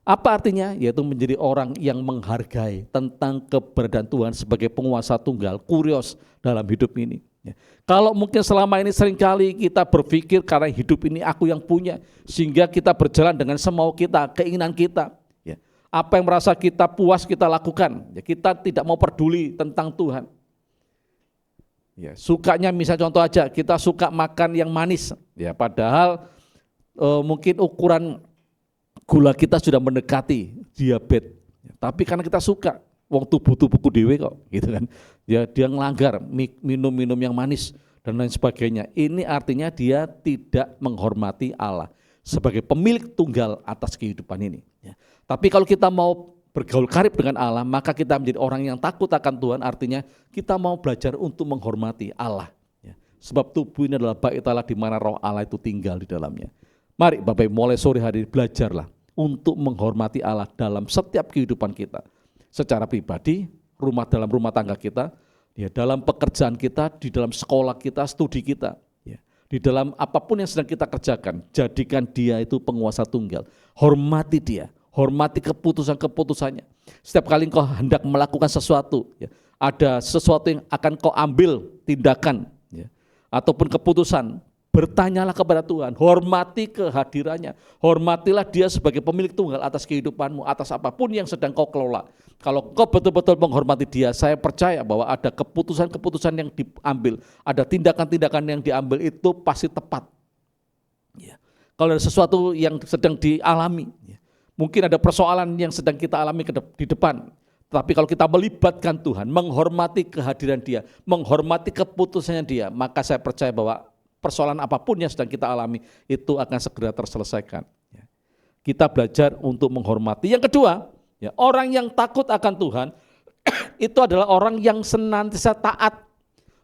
Apa artinya? Yaitu menjadi orang yang menghargai tentang keberadaan Tuhan sebagai penguasa tunggal, kurios dalam hidup ini. Kalau mungkin selama ini seringkali kita berpikir karena hidup ini aku yang punya, sehingga kita berjalan dengan semau kita, keinginan kita. Apa yang merasa kita puas kita lakukan, kita tidak mau peduli tentang Tuhan. Ya, sukanya misalnya contoh aja, kita suka makan yang manis, ya, padahal mungkin ukuran gula kita sudah mendekati diabetes, tapi karena kita suka, wong tubuh-tubuhku dewe kok, gitu kan, ya, dia ngelanggar minum-minum yang manis dan lain sebagainya. Ini artinya dia tidak menghormati Allah sebagai pemilik tunggal atas kehidupan ini. Ya. Tapi kalau kita mau bergaul karib dengan Allah, maka kita menjadi orang yang takut akan Tuhan, artinya kita mau belajar untuk menghormati Allah. Ya. Sebab tubuh ini adalah bait Allah di mana roh Allah itu tinggal di dalamnya. Mari Bapak Ibu, mulai sore hari belajarlah untuk menghormati Allah dalam setiap kehidupan kita. Secara pribadi, dalam rumah tangga kita, ya, dalam pekerjaan kita, di dalam sekolah kita, studi kita, ya, di dalam apapun yang sedang kita kerjakan, jadikan Dia itu penguasa tunggal. Hormati Dia. Hormati keputusan-keputusannya. Setiap kali engkau hendak melakukan sesuatu, ya, ada sesuatu yang akan kau ambil tindakan, ya, ataupun keputusan, bertanyalah kepada Tuhan, hormati kehadirannya, hormatilah Dia sebagai pemilik tunggal atas kehidupanmu, atas apapun yang sedang kau kelola. Kalau kau betul-betul menghormati Dia, saya percaya bahwa ada keputusan-keputusan yang diambil, ada tindakan-tindakan yang diambil itu pasti tepat. Ya. Kalau ada sesuatu yang sedang dialami, ya, mungkin ada persoalan yang sedang kita alami di depan, tapi kalau kita melibatkan Tuhan, menghormati kehadiran Dia, menghormati keputusannya Dia, maka saya percaya bahwa persoalan apapun yang sedang kita alami itu akan segera terselesaikan. Kita belajar untuk menghormati. Yang kedua, ya, orang yang takut akan Tuhan itu adalah orang yang senantiasa taat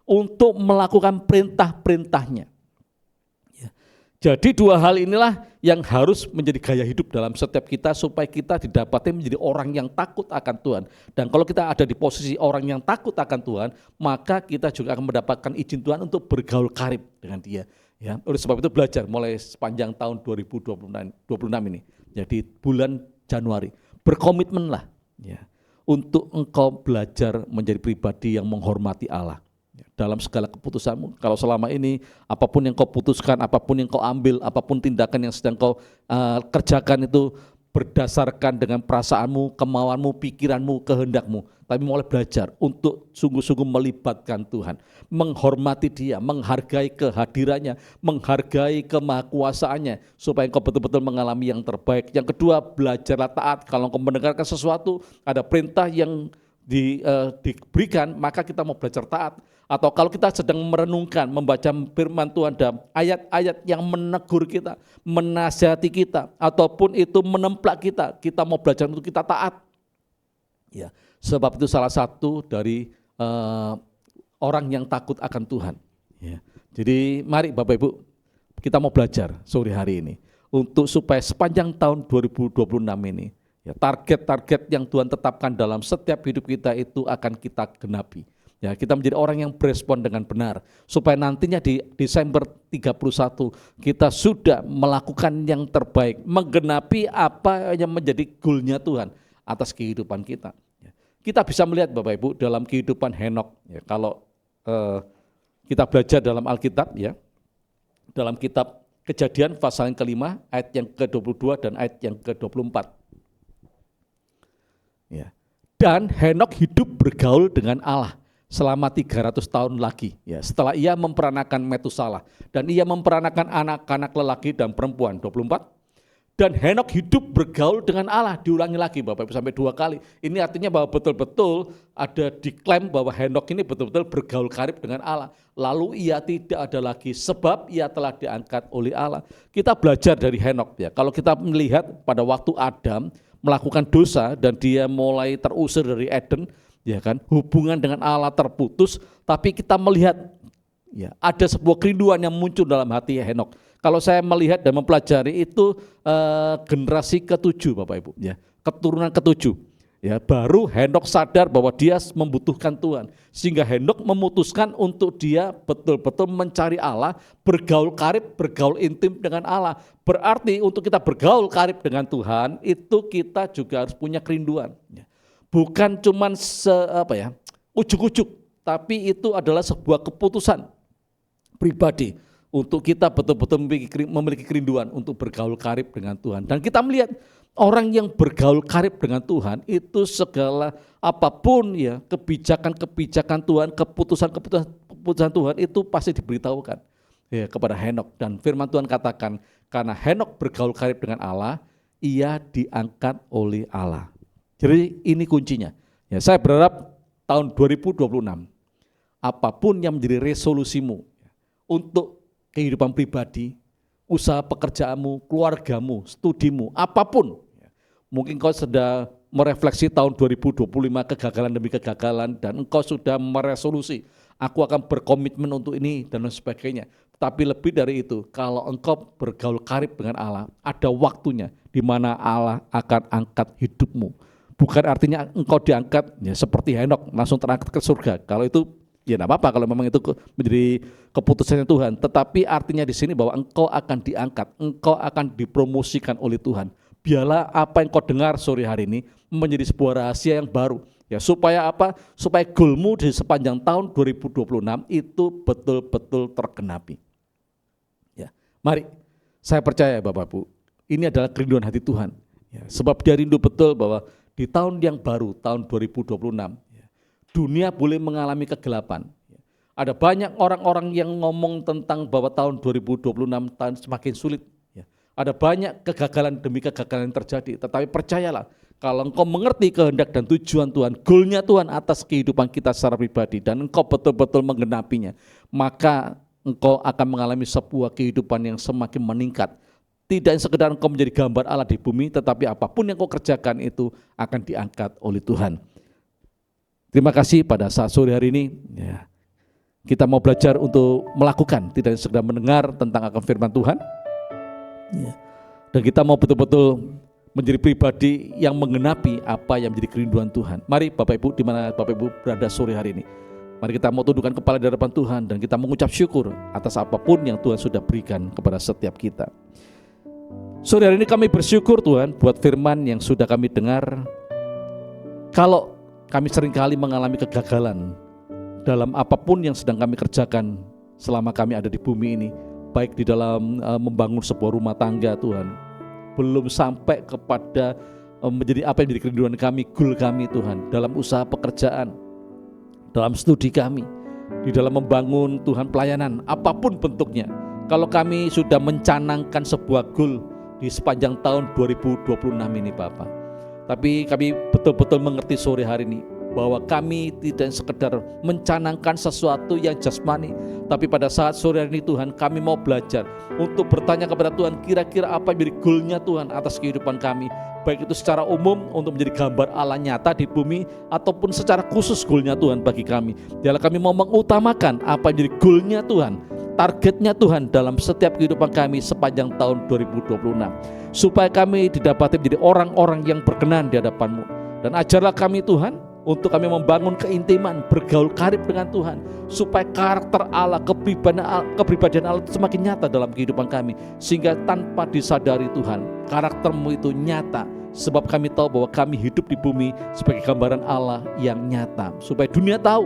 untuk melakukan perintah-perintahnya. Jadi dua hal inilah yang harus menjadi gaya hidup dalam setiap kita supaya kita didapati menjadi orang yang takut akan Tuhan. Dan kalau kita ada di posisi orang yang takut akan Tuhan, maka kita juga akan mendapatkan izin Tuhan untuk bergaul karib dengan Dia. Ya, oleh sebab itu belajar mulai sepanjang tahun 2026 ini. Jadi bulan Januari, berkomitmenlah ya, untuk engkau belajar menjadi pribadi yang menghormati Allah dalam segala keputusanmu. Kalau selama ini apapun yang kau putuskan, apapun yang kau ambil, apapun tindakan yang sedang kau kerjakan itu berdasarkan dengan perasaanmu, kemauanmu, pikiranmu, kehendakmu. Tapi mulai belajar untuk sungguh-sungguh melibatkan Tuhan, menghormati Dia, menghargai kehadirannya, menghargai kemahakuasaannya, supaya engkau betul-betul mengalami yang terbaik. Yang kedua, belajarlah taat. Kalau engkau mendengarkan sesuatu, ada perintah yang diberikan, maka kita mau belajar taat. Atau kalau kita sedang merenungkan, membaca firman Tuhan dalam ayat-ayat yang menegur kita, menasihati kita, ataupun itu menemplak kita, kita mau belajar untuk kita taat. Ya, sebab itu salah satu dari orang yang takut akan Tuhan. Ya. Jadi mari Bapak Ibu, kita mau belajar sore hari ini untuk supaya sepanjang tahun 2026 ini, ya, target-target yang Tuhan tetapkan dalam setiap hidup kita itu akan kita genapi. Ya, kita menjadi orang yang berespon dengan benar, supaya nantinya di Desember 31 kita sudah melakukan yang terbaik, menggenapi apa yang menjadi goalnya Tuhan atas kehidupan kita. Ya. Kita bisa melihat Bapak Ibu dalam kehidupan Henok, ya, kalau kita belajar dalam Alkitab, ya, dalam kitab Kejadian pasal yang kelima, ayat yang ke-22 dan ayat yang ke-24. Ya. Dan Henok hidup bergaul dengan Allah selama 300 tahun lagi, ya, setelah ia memperanakan Metusalah, dan ia memperanakan anak-anak lelaki dan perempuan. 24. Dan Henok hidup bergaul dengan Allah, diulangi lagi Bapak Ibu sampai 2 kali. Ini artinya bahwa betul-betul ada diklaim bahwa Henok ini betul-betul bergaul karib dengan Allah. Lalu ia tidak ada lagi sebab ia telah diangkat oleh Allah. Kita belajar dari Henok, ya. Kalau kita melihat pada waktu Adam melakukan dosa dan dia mulai terusir dari Eden, ya kan, hubungan dengan Allah terputus, tapi kita melihat, ya, ada sebuah kerinduan yang muncul dalam hati Henok. Kalau saya melihat dan mempelajari itu generasi ke-7 Bapak Ibu, ya, keturunan ke-7. Ya, baru Henok sadar bahwa dia membutuhkan Tuhan, sehingga Henok memutuskan untuk dia betul-betul mencari Allah, bergaul karib, bergaul intim dengan Allah. Berarti untuk kita bergaul karib dengan Tuhan itu kita juga harus punya kerinduan. Ya. Bukan cuman ujuk-ujuk, tapi itu adalah sebuah keputusan pribadi untuk kita betul-betul memiliki kerinduan untuk bergaul karib dengan Tuhan. Dan kita melihat orang yang bergaul karib dengan Tuhan itu segala apapun, ya, kebijakan-kebijakan Tuhan, keputusan Tuhan itu pasti diberitahukan, ya, kepada Henok. Dan firman Tuhan katakan, karena Henok bergaul karib dengan Allah, ia diangkat oleh Allah. Jadi ini kuncinya. Ya, saya berharap tahun 2026 apapun yang menjadi resolusimu untuk kehidupan pribadi, usaha pekerjaanmu, keluargamu, studimu, apapun. Mungkin kau sudah merefleksi tahun 2025 kegagalan demi kegagalan dan engkau sudah meresolusi, aku akan berkomitmen untuk ini dan sebagainya. Tapi lebih dari itu, kalau engkau bergaul karib dengan Allah, ada waktunya di mana Allah akan angkat hidupmu. Bukan artinya engkau diangkat, ya, seperti Henok langsung terangkat ke surga. Kalau itu ya tidak apa-apa kalau memang itu menjadi keputusannya Tuhan. Tetapi artinya di sini bahwa engkau akan diangkat, engkau akan dipromosikan oleh Tuhan. Biarlah apa yang kau dengar sore hari ini menjadi sebuah rahasia yang baru. Ya, supaya apa? Supaya goalmu di sepanjang tahun 2026 itu betul-betul tergenapi. Ya, mari, saya percaya Bapak Ibu, ini adalah kerinduan hati Tuhan. Ya, sebab dia rindu betul bahwa di tahun yang baru, tahun 2026, dunia boleh mengalami kegelapan. Ada banyak orang-orang yang ngomong tentang bahwa tahun 2026 tahun semakin sulit. Ada banyak kegagalan demi kegagalan yang terjadi. Tetapi percayalah, kalau engkau mengerti kehendak dan tujuan Tuhan, goalnya Tuhan atas kehidupan kita secara pribadi, dan engkau betul-betul menggenapinya, maka engkau akan mengalami sebuah kehidupan yang semakin meningkat. Tidak sekedar engkau menjadi gambar Allah di bumi, tetapi apapun yang kau kerjakan itu akan diangkat oleh Tuhan. Terima kasih pada saat sore hari ini, ya, kita mau belajar untuk melakukan, tidak sekedar mendengar tentang akan firman Tuhan. Ya. Dan kita mau betul-betul menjadi pribadi yang menggenapi apa yang menjadi kerinduan Tuhan. Mari Bapak Ibu, di mana Bapak Ibu berada sore hari ini, mari kita mau tundukkan kepala di hadapan Tuhan dan kita mengucap syukur atas apapun yang Tuhan sudah berikan kepada setiap kita. Sore hari ini kami bersyukur Tuhan buat firman yang sudah kami dengar. Kalau kami seringkali mengalami kegagalan dalam apapun yang sedang kami kerjakan selama kami ada di bumi ini, baik di dalam membangun sebuah rumah tangga Tuhan, belum sampai kepada menjadi apa yang menjadi kerinduan kami, goal kami Tuhan, dalam usaha pekerjaan, dalam studi kami, di dalam membangun Tuhan pelayanan, apapun bentuknya. Kalau kami sudah mencanangkan sebuah goal di sepanjang tahun 2026 ini Bapak, tapi kami betul-betul mengerti sore hari ini bahwa kami tidak sekedar mencanangkan sesuatu yang jasmani, tapi pada saat sore hari ini Tuhan, kami mau belajar untuk bertanya kepada Tuhan, kira-kira apa yang menjadi goalnya Tuhan atas kehidupan kami, baik itu secara umum untuk menjadi gambar Allah nyata di bumi, ataupun secara khusus goalnya Tuhan bagi kami. Dialah kami mau mengutamakan apa yang menjadi goalnya Tuhan, targetnya Tuhan dalam setiap kehidupan kami sepanjang tahun 2026, supaya kami didapati menjadi orang-orang yang berkenan di hadapan-Mu. Dan ajarlah kami Tuhan, untuk kami membangun keintiman, bergaul karib dengan Tuhan, supaya karakter Allah, kepribadian Allah itu semakin nyata dalam kehidupan kami, sehingga tanpa disadari Tuhan, karakter-Mu itu nyata, sebab kami tahu bahwa kami hidup di bumi sebagai gambaran Allah yang nyata, supaya dunia tahu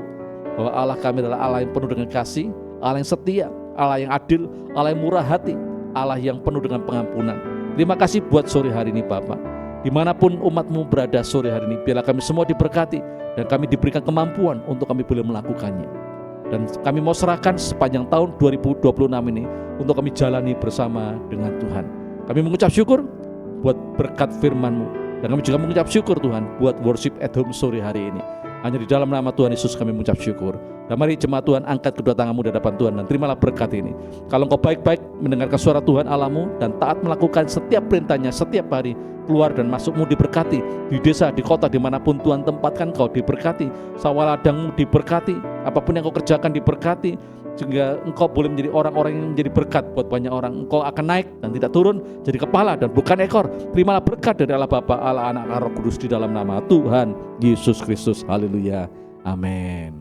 bahwa Allah kami adalah Allah yang penuh dengan kasih, Allah yang setia, Allah yang adil, Allah yang murah hati, Allah yang penuh dengan pengampunan. Terima kasih buat sore hari ini Bapak. Dimanapun umat-Mu berada sore hari ini, biarlah kami semua diberkati dan kami diberikan kemampuan untuk kami boleh melakukannya. Dan kami mau serahkan sepanjang tahun 2026 ini untuk kami jalani bersama dengan Tuhan. Kami mengucap syukur buat berkat firman-Mu, dan kami juga mengucap syukur Tuhan buat worship at home sore hari ini. Hanya di dalam nama Tuhan Yesus kami mengucap syukur. Dan mari jemaat Tuhan, angkat kedua tanganmu di hadapan Tuhan dan terimalah berkat ini. Kalau engkau baik-baik mendengarkan suara Tuhan Allahmu dan taat melakukan setiap perintahnya setiap hari, keluar dan masukmu diberkati, di desa, di kota, dimanapun Tuhan tempatkan kau diberkati, sawah ladangmu diberkati, apapun yang kau kerjakan diberkati, sehingga engkau boleh menjadi orang-orang yang menjadi berkat buat banyak orang. Engkau akan naik dan tidak turun, jadi kepala dan bukan ekor. Terimalah berkat dari Allah Bapa, Allah Anak, Roh Kudus di dalam nama Tuhan Yesus Kristus. Haleluya. Amin.